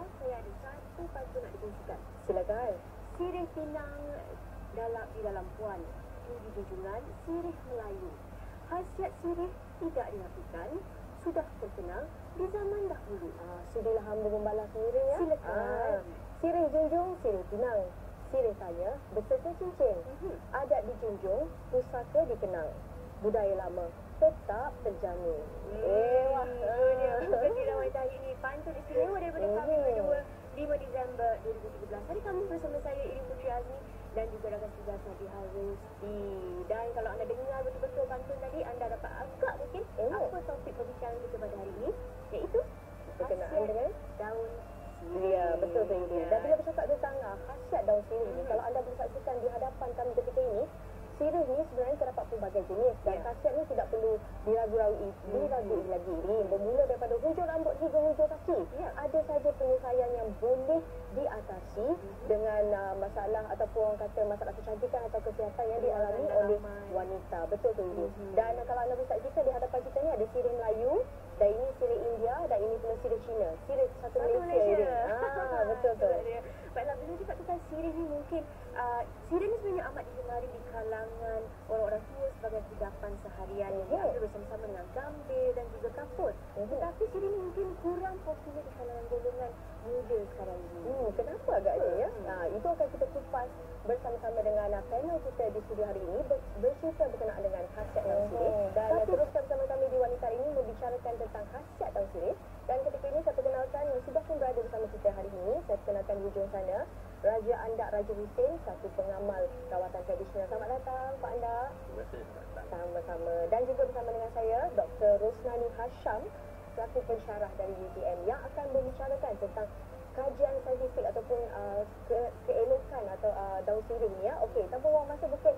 saya ada satu pantun nak dikongsikan. Silakan. Sirih Pinang di dalam puan, tinggi junjungan, sirih Melayu. Khasiat sirih tidak dinafikan, sudah terkenal di zaman dahulu. Sudilah hamba membalas sirih ya. Silakan. Sirih junjung, sirih pinang. Sirih tanya, beserta cincin. Adat dijunjung, pusaka dikenang. Budaya lama tetap terjamin. Wah, ini dah wanita hari ini. Pantun istimewa daripada kami berdua. 5 Disember 2013. Hari kami bersama saya Irin Putri Azmi dan juga rakan tugas Nadia Harusti. Dan kalau anda dengar betul-betul pantun tadi, anda dapat agak mungkin apa topik pembicaraan kita pada hari ini, iaitu Berkenaan dengan daun sirih. Ya, betul tu ini. Dan bila bercakap tentang khasiat daun sirih ni, kalau anda boleh saksikan di hadapan kami ketika ini, sirih ni sebenarnya terdapat pelbagai jenis dan khasiat ni tidak perlu diragui lagi. Ini bermula daripada hujung rambut hingga hujung kaki. Ada saja penyelesaian yang boleh diatasi dengan masalah ataupun orang kata masalah kecantikan atau kesihatan yang dialami oleh wanita. Betul tu ini. Dan kalau anda boleh saksikan di hadapan kita ni ada sirih Melayu, dan ini sirih India, dan ini pula sirih Cina. Sirih satu Malaysia. Betul tu. Baiklah, bila cakap tentang sirih ni mungkin sirih ni sebenarnya amat digemari di kalangan orang-orang tua sebagai hidapan seharian yang diambil bersama-sama dengan gambir dan juga kapur. Tetapi sirih ni mungkin kurang popular di kalangan golongan muda sekarang ini. Kenapa agaknya ya? Itu akan kita kupas bersama-sama dengan panel kita di studio hari ini bercerita berkenaan dengan khasiat daun sirih. Dan teruskan bersama kami di wanita ini membicarakan tentang khasiat daun sirih. Dan ketika ini saya perkenalkan yang sudah pun berada bersama kita hari ini. Saya perkenalkan di hujung sana Raja Andak Raja Hussein, satu pengamal rawatan tradisional. Selamat datang Pak Andak. Terima kasih. Sama-sama. Dan juga bersama dengan saya Dr. Rosnani Hasham, selaku pensyarah dari UTM yang akan membicarakan tentang kajian saintifik ataupun keelokan atau daun sirih ni ya. Okey, tanpa buang masa mungkin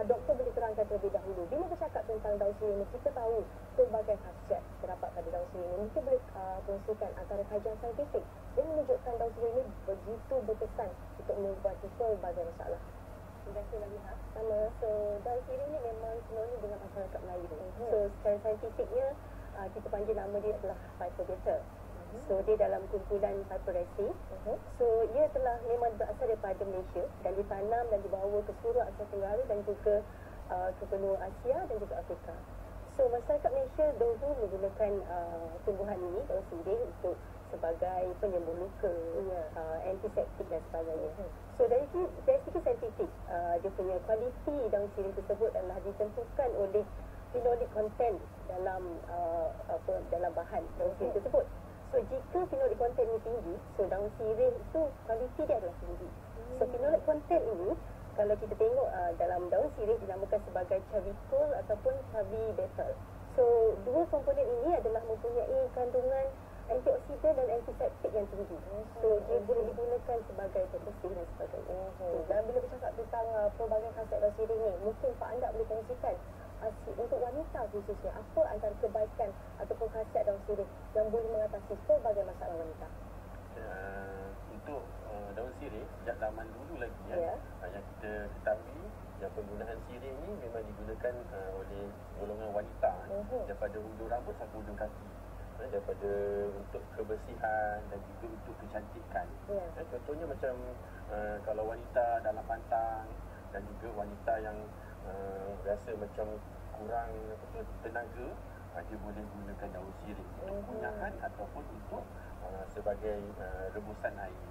doktor boleh terangkan terlebih dahulu. Bila bercakap tentang daun sirih ni, kita tahu pelbagai khasiat terdapat pada daun sirih ni. Mungkin boleh kongsikan antara kajian saintifik yang menunjukkan daun sirih ni begitu berkesan untuk mengubati pelbagai masalah. Terima kasih Nabila. Sama. So, daun sirih ni memang sinonim dengan masyarakat Melayu. So, secara saintifiknya kita panggil nama dia adalah Phyphogator. So dia dalam kumpulan Phyporaceae. So ia telah memang berasal daripada Malaysia dan ditanam dan dibawa ke seluruh Asia Tenggara dan juga ke benua Asia dan juga Afrika. So masyarakat Malaysia dahulu menggunakan tumbuhan ini, daun sirih, untuk sebagai penyembuh luka, antiseptik dan sebagainya. So dari segi saintifik, dia punya kualiti daun sirih tersebut adalah ditentukan oleh phenolic content dalam bahan daun sirih tersebut. So jika phenolic content ini tinggi, so daun sirih itu kualiti dia adalah tinggi. So phenolic content ini kalau kita tengok dalam daun sirih dinamakan sebagai chavicol ataupun chavibetal. So dua komponen ini adalah mempunyai kandungan antioksidan dan antiseptik yang tinggi. So dia boleh digunakan sebagai pembersih dan sebagainya. Dan bila bercakap tentang pelbagai khasiat daun sirih ni, mungkin Pak Andak boleh kongsikan untuk wanita khususnya, apa antara kebaikan ataupun khasiat daun sirih yang boleh mengatasi pelbagai masalah wanita? Untuk daun sirih, sejak zaman dulu lagi yang kita ketahui yang penggunaan sirih ni memang digunakan oleh golongan wanita daripada hujung rambut sampai hujung kaki, daripada untuk kebersihan dan juga untuk kecantikan. Contohnya macam kalau wanita dalam pantang dan juga wanita yang rasa macam kurang tenaga, dia boleh gunakan daun sirih untuk kunyahan ataupun untuk sebagai rebusan air.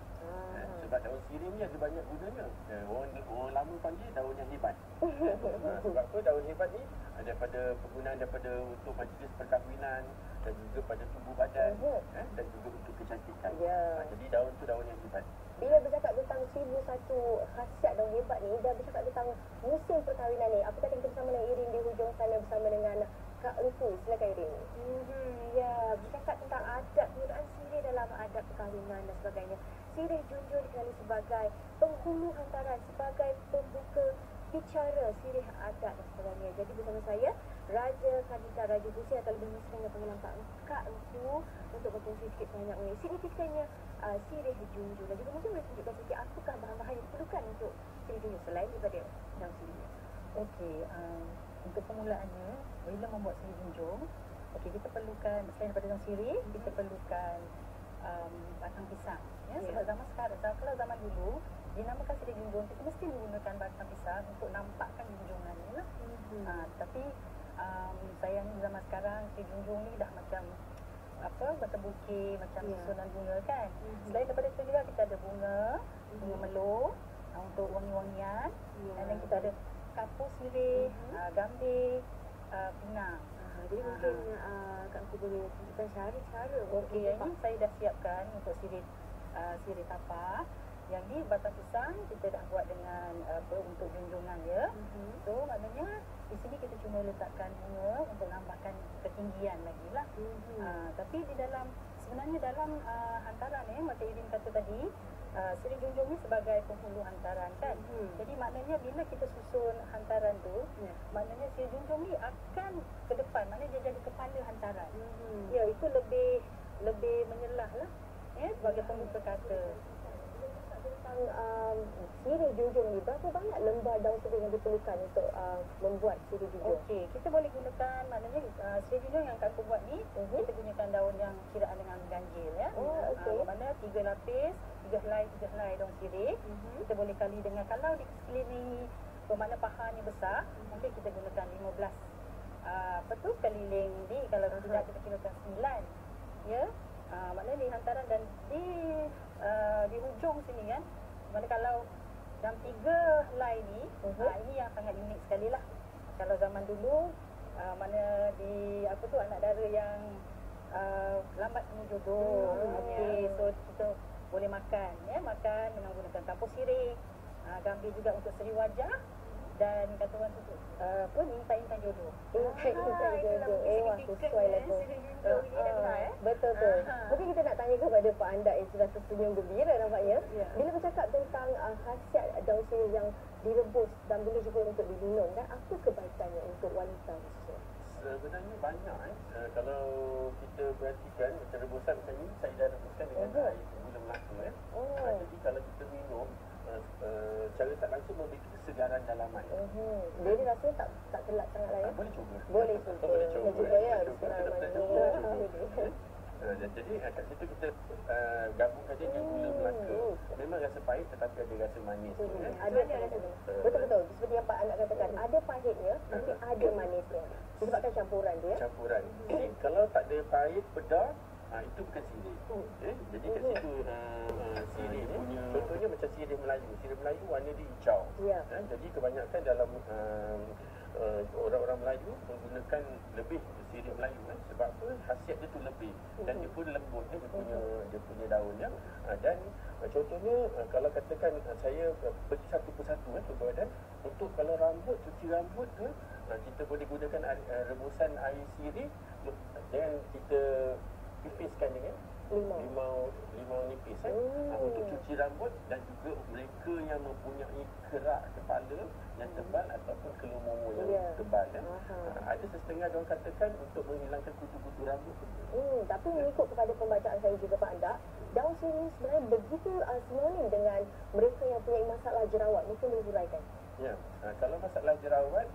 Sebab daun sirih ni ada banyak gunanya. Orang lama panggil daun yang hebat. Sebab apa daun hebat ni daripada penggunaan daripada untuk majlis perkahwinan dan juga pada tubuh badan dan juga untuk kecantikan. Jadi daun tu daun yang hebat. Bila bercakap tentang 1001 khasiat daun hebat ni, dan bercakap tentang musim perkahwinan ni, apa kata kita bersama dengan Irin di hujung sana bersama dengan Kak Engku. Silakan Irin. Bercakap tentang adab penggunaan sirih dalam adab perkahwinan dan sebagainya. Sirih junjung dikenali sebagai penghulu hantaran, sebagai pembuka bicara sirih adat dan sebagainya. Jadi bersama saya Raja Kadita Raja Hussein atau lebih mesra dengan panggilan Kak Engku untuk berkongsi sikit banyak mengenai signifikannya sirih junjung. Dan juga mungkin boleh tunjukkan sikit apakah bahan-bahan yang diperlukan untuk sirih junjung selain daripada daun sirih. Okey, untuk permulaannya bila membuat sirih junjung, okey, kita perlukan selain daripada daun sirih, kita perlukan batang pisang. Ya, sebab zaman sekarang, kalau zaman dulu dinamakan sirih junjung, kita mesti menggunakan batang pisang untuk nampakkan junjungannya lah. Tapi sayangnya zaman sekarang sirih junjung ni dah macam batang bukit, macam susunan bunga kan. Selain daripada itu juga kita ada bunga melur untuk wangi-wangian. Dan then kita ada kapur sirih, gambir, pinang. Jadi mungkin Kak Fu boleh tunjukkan cara-cara. Okey, yang ini saya dah siapkan untuk sirih tapak. Yang ni batang pisang kita dah buat dengan untuk junjungan ya. So maknanya di sini kita cuma letakkan bunga untuk nampakkan ketinggian lagi lah. Tapi di dalam sebenarnya dalam hantaran macam Irin kata tadi, sirih junjung ni sebagai penghulu hantaran kan. Jadi maknanya bila kita susun hantaran tu, maknanya sirih junjung ni akan ke depan, maknanya dia jadi kepala hantaran. Ya, itu lebih menyelah lah sebagai pembuka kata. Tentang sirih junjung ni, berapa banyak lembar daun sirih yang diperlukan untuk membuat sirih junjung? Okey, kita boleh gunakan, maknanya sirih junjung yang Kak Fu buat ni, kita gunakan daun yang kiraan dengan ganjil ya. Mana 3 lapis, 3 helai daun sirih. Kita boleh kali dengan, kalau di sekeliling bermakna pahanya besar, mungkin kita gunakan 15 keliling di, kalau tidak kita gunakan 9 ya. Maknanya di hantaran dan di hujung sini kan. Mana kalau dalam 3 helai ni, ini yang sangat unik sekali lah. Kalau zaman dulu, mana di anak dara yang lambat temu jodoh. Okey, so kita boleh makan makan dengan gunakan kapur sirih, gambir juga untuk seri wajah, dan kata orang tu intai jodoh. Intai jodoh. Wah, sesuai lah tu. Betul. Mungkin kita nak tanya kepada Pak Andak yang sudah tersenyum gembira nampaknya. Bila bercakap tentang khasiat daun sirih yang direbus dan boleh juga untuk diminum, dan apa kebaikannya untuk wanita khususnya? Sebenarnya banyak kalau kita perhatikan macam rebusan macam ni, saya dah rebuskan dengan air gula Melaka jadi kalau kita minum cara tak langsung memberi kesegaran dalaman. Jadi rasanya tak kelak sangat lah ya? Boleh cuba. Boleh cuba ya. Jadi kat situ kita gabungkan dia dengan gula Melaka. Memang rasa pahit tetapi ada rasa manis. Ada betul. Seperti yang Pak Anak katakan, ada pahitnya tapi ada manisnya. Disebabkan campuran dia. Jadi kalau tak ada pahit, pedas, itu bukan sirih. Jadi kat situ sirih punya, contohnya macam sirih Melayu. Sirih Melayu warna dia hijau. Jadi kebanyakan dalam orang-orang Melayu menggunakan lebih sirih Melayu sebab apa? Khasiat dia tu lebih dan dia pun lembut dia punya daunnya. Dan contohnya kalau katakan saya pergi satu persatu ke badan, untuk kalau rambut, cuci rambut tu kita boleh gunakan rebusan air sirih dan kita pipiskan dengan limau nipis untuk cuci rambut, dan juga mereka yang mempunyai kerak kepala yang tebal ataupun kelumu yang tebal ada setengah orang katakan untuk menghilangkan kutu-kutu rambut. Tapi mengikut kepada pembacaan saya juga Pak Andak, daun sirih sebenarnya begitu sinonim dengan mereka yang punya masalah jerawat. Mungkin boleh huraikan. Kalau masalah jerawat,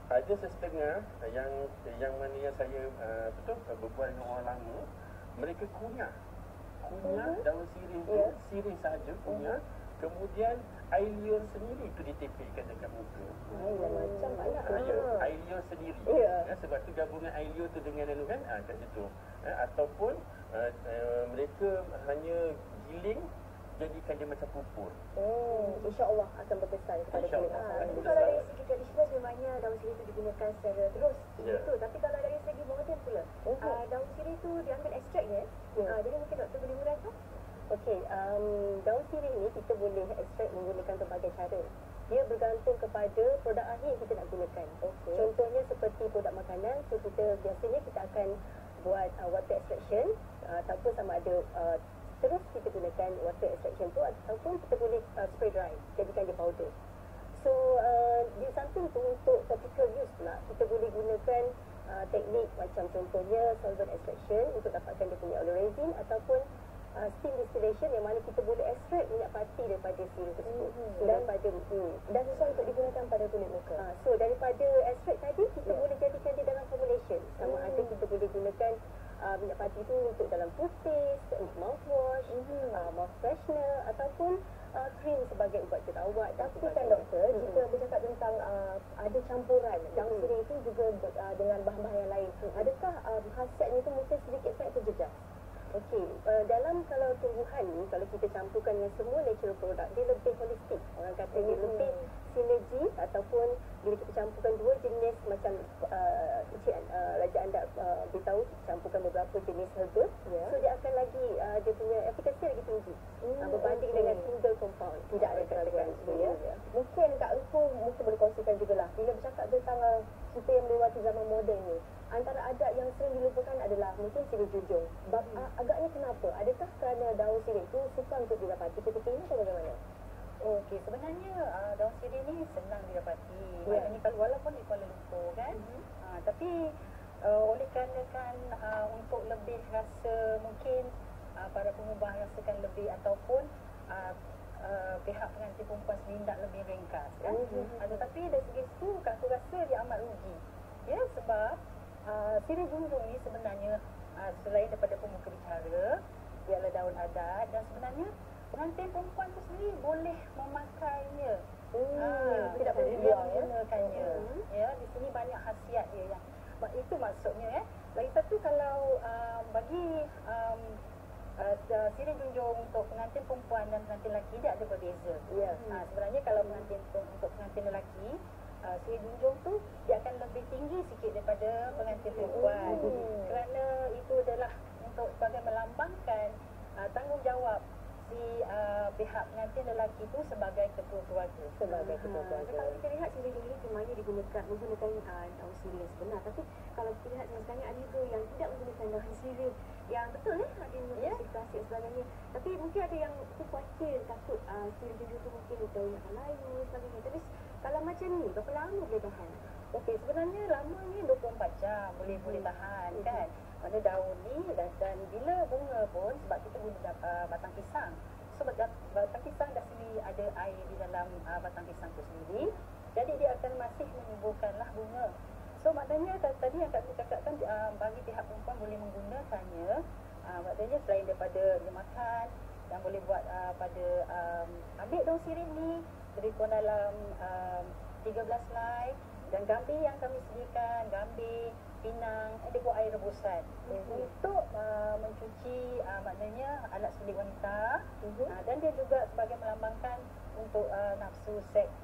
ada setengah yang mana yang saya berbual dengan orang lama, mereka kunyah daun sirih tu, sirih saja kunyah, kemudian air liur sendiri tu ditepekkan dekat muka. Macam banyak air liur sendiri. Sebab tu gabungan air liur tu dengan kan kat situ. Ataupun mereka hanya giling, jadikan dia macam pupur. InsyaAllah akan berkesan kepada kulit. Tapi kalau dari segi tradisional memangnya daun sirih itu digunakan secara terus. Tapi kalau dari segi moden pula, daun sirih itu diambil ekstraknya. Jadi mungkin doktor boleh huraikan? Okey, daun sirih ni kita boleh ekstrak menggunakan berbagai cara. Dia bergantung kepada produk akhir yang kita nak gunakan. Contohnya seperti produk makanan, so biasanya kita akan buat water extraction, ataupun sama ada terus kita gunakan water extraction tu, ataupun kita boleh spray dry, jadikan dia powder. So di samping tu, untuk topical use pula, kita boleh gunakan teknik macam contohnya solvent extraction untuk dapatkan dia punya oil resin, ataupun steam distillation yang mana kita boleh extract minyak pati daripada sirih tersebut. Dan susah untuk digunakan pada kulit muka. So daripada extract tadi, kita boleh jadikan dia dalam formulation. Sama ada kita boleh gunakan minyak padi tu untuk dalam toothpaste, untuk mouthwash, mouth freshener ataupun krim sebagai ubat jerawat. Tapi kan doktor, jika bercakap tentang ada campuran daun sirih itu juga dengan bahan-bahan yang lain, adakah khasiatnya itu mungkin sedikit saya terjejas? Okey, dalam kalau tumbuhan ni, kalau kita campurkan dengan semua natural product, dia lebih holistik. Orang kata dia lebih sinergi, ataupun bila kita campurkan dua jenis macam Encik Raja anda beritahu, campurkan beberapa jenis herba, so dia akan lagi dia punya efikasi lagi tinggi berbanding dengan single compound. Tidak ada katakan ya. Mungkin Kak Rufu mungkin boleh kongsikan jugalah, bila bercakap tentang kita yang melewati zaman moden ni, antara adat yang sering dilupakan adalah mungkin sirih junjung. Agaknya kenapa? Adakah kerana daun sirih itu sukar untuk didapati ketika ini atau bagaimana? Okey, sebenarnya daun sirih ni senang didapati. Maknanya kalau walaupun di Kuala Lumpur kan, tapi oleh kerana kan untuk lebih rasa mungkin para pengubah rasakan lebih ataupun pihak pengantin perempuan sendiri tak lebih ringkas kan. Tetapi dari segi itu aku rasa dia amat rugi. Ya, sebab sirih junjung ni sebenarnya selain daripada pemuka bicara, dia adalah daun adat dan sebenarnya pengantin perempuan tu sendiri boleh memakainya. Tidak perlu dia menggunakannya. Ya, di sini banyak khasiat dia yang itu maksudnya lagi satu kalau bagi sirih junjung untuk pengantin perempuan dan pengantin lelaki dia ada berbeza. Sebenarnya kalau untuk pengantin lelaki, sirih junjung tu dia akan lebih tinggi sikit daripada pengantin perempuan. Kerana itu adalah untuk sebagai melambangkan tanggungjawab si pihak pengantin lelaki itu sebagai ketua keluarga. Kalau kita lihat sirih junjung ini semuanya menggunakan daun sirih yang sebenar, tapi kalau kita lihat sekarang ada juga yang tidak menggunakan daun sirih yang betul ada yang menggunakan klasik dan sebagainya. Tapi mungkin ada yang khawatir, takut sirih junjung itu mungkin daun yang akan layu dan sebagainya. Tapi kalau macam ni, berapa lama boleh tahan? Okey, sebenarnya lama ni 24 jam boleh tahan kan. Mana daun ni dan bila bunga pun, sebab kita guna batang pisang. So batang pisang dah sendiri ada air di dalam batang pisang tu sendiri. Jadi dia akan masih menyuburkanlah bunga. So maknanya tadi yang Kak cakapkan bagi pihak perempuan boleh menggunakannya. Maknanya selain daripada dia makan dan boleh buat pada ambil daun sirih ni lebih kurang dalam 13 helai. Dan gambir yang kami sediakan, gambir, pinang, dia buat air rebusan untuk mencuci maknanya alat sulit wanita. Dan dia juga sebagai melambangkan untuk nafsu seks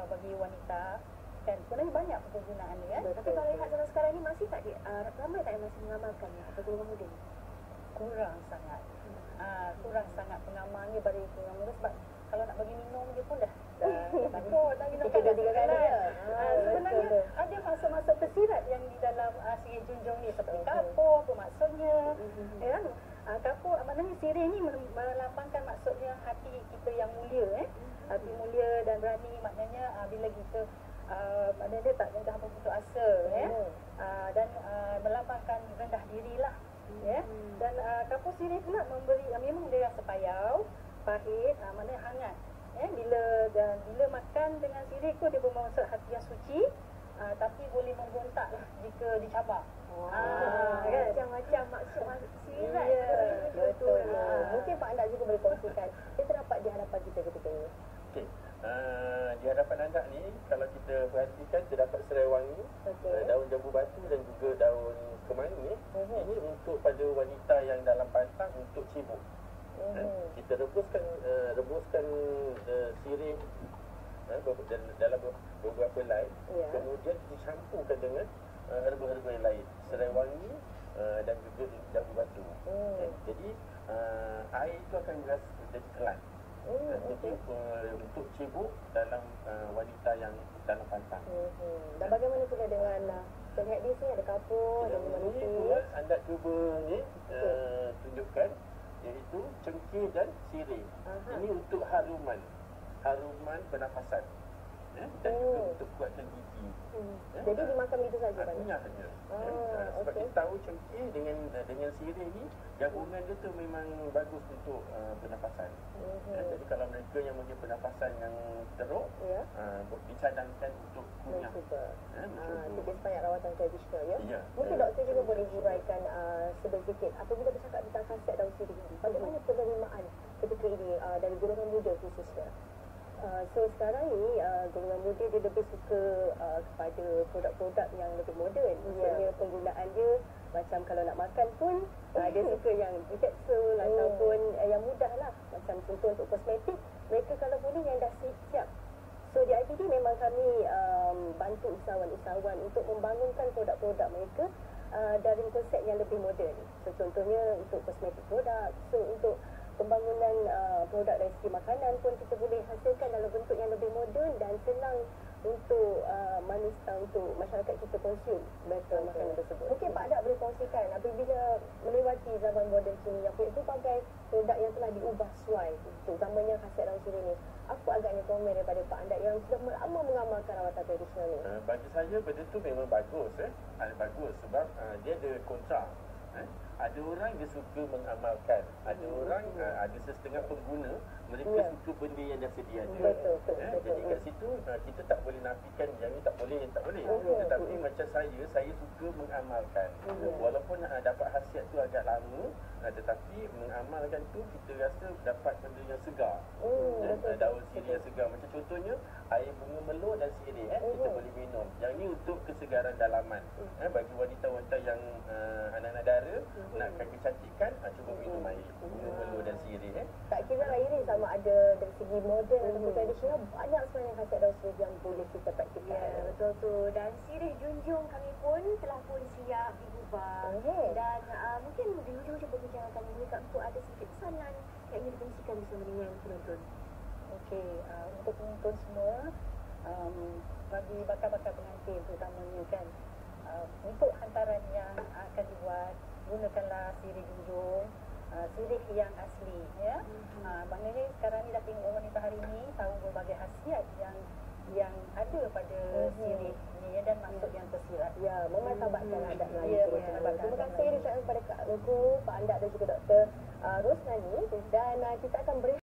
bagi wanita. Kan sebenarnya banyak penggunaan dia kan. Tapi kalau lihat zaman sekarang ni masih tak ramai tak yang masih mengamalkannya atau golongan muda ni? Kurang sangat. Kurang sangat pengamalnya pada golongan muda, sebab kalau nak bagi minum dia pun dah takut nak minum sebenarnya ada masa-masa tersirat yang di dalam sirih junjung ni, seperti kapur apa maksudnya kan. Kapur maknanya sirih ni melambangkan maksudnya hati kita yang mulia hati mulia dan berani. Maknanya bila kita maknanya dia tak mudah berputus asa dan melambangkan rendah dirilah dan kapur sirih pula memberi memang dia rasa payau, pahit, maknanya hangat. Bila makan dengan sirih tu dia bermaksud hati yang suci, tapi boleh memberontak lah jika dicabar. Kan? Macam-macam maksud sirat. Betul. Mungkin Pak Anda juga boleh kongsikan dia terdapat di hadapan kita ketika ini. Okey. Di hadapan anda ni, kalau kita perhatikan terdapat serai wangi, daun jambu batu dan juga daun kemangi. Ini untuk pada wanita yang dalam pantang untuk cibuk. Kita rebuskan sirih dalam beberapa helai, kemudian dicampurkan dengan herba-herba yang lain, serai wangi dan juga jambu batu. Jadi air itu akan berasa jadi kelan. Jadi untuk cibuk dalam wanita yang dalam pantang. Dan bagaimana pula dengan saya lihat di sini ada kapur, ada ini anda cuba ni tunjukkan, iaitu cengkeh dan sirih. Ini untuk haruman pernafasan. dan juga untuk kuatkan gigi. Jadi dimakan itu saja kan? Kunyah saja. Sebab kita tahu cengkeh dengan sirih ni gabungan dia tu memang bagus untuk pernafasan. Jadi kalau mereka yang mempunyai pernafasan yang teruk, dicadangkan untuk kunyah. Itu banyak rawatan tradisional ya. Ya. Mungkin doktor juga boleh huraikan sedikit apabila bercakap tentang khasiat daun sirih ini. Bagaimana penerimaan ketika ini dari golongan muda khususnya? So sekarang ni golongan muda dia lebih suka kepada produk-produk yang lebih moden. Maksudnya penggunaan dia macam kalau nak makan pun dia suka yang capsule ataupun yang mudah lah. Macam contoh untuk kosmetik, mereka kalau boleh yang dah siap. So di IPD memang kami bantu usahawan-usahawan untuk membangunkan produk-produk mereka dari konsep yang lebih moden. So contohnya untuk kosmetik produk, so untuk pembangunan produk dari segi makanan pun kita boleh hasilkan dalam bentuk yang lebih moden dan senang untuk untuk masyarakat kita konsum makanan tersebut. Mungkin Pak Adak boleh kongsikan apabila melewati zaman moden kini yang pelbagai produk yang telah diubah sesuai untuk zamannya khasiat daun sirih ni. Apa agaknya komen daripada Pak Adak yang sudah lama mengamalkan rawatan tradisional ni? Bagi saya benda tu memang bagus. Bagus sebab dia ada kontrak. Ada orang dia suka mengamalkan, ada orang ada setengah pengguna mereka suka benda yang dah sedia ada. Betul. Jadi kat situ kita tak boleh nafikan yang ni tak boleh, yang tak boleh. Tetapi macam saya suka mengamalkan. Walaupun dapat khasiat tu agak lama, tetapi mengamalkan tu kita rasa dapat benda yang segar. Daun sirih yang segar. Macam contohnya air bunga melur dan sirih kita boleh minum. Yang ni untuk kesegaran dalaman. Bagi wanita-wanita yang anak-anak dara nakkan kecantikan, cuba minum air bunga melur dan sirih. Tak kira air ni sama ada dari segi moden ataupun tradisional, banyak sebenarnya khasiat daun sirih yang boleh kita praktikkan. Ya, betul tu. Dan sirih junjung kami pun telah pun siap digubah. Dan mungkin di hujung-hujung perbincangan kami ini, Kak Empu ada sedikit pesanan yang ingin dikongsikan bersama dengan penonton. Okey, untuk penonton semua, bagi bakal-bakal pengantin terutamanya kan, untuk hantaran yang akan dibuat, gunakanlah sirih junjung, sirih yang asli ya. Maknanya sekarang ni dah tengok wanita hari ni tahu berbagai khasiat yang ada pada sirih ni ya, dan maksud yang tersirat. Ya, memanfaatkan adat Melayu. Ya, Terima kasih ucapkan kepada Kak Logo, Pak Andak dan juga Dr. Rosnani, dan kita akan beri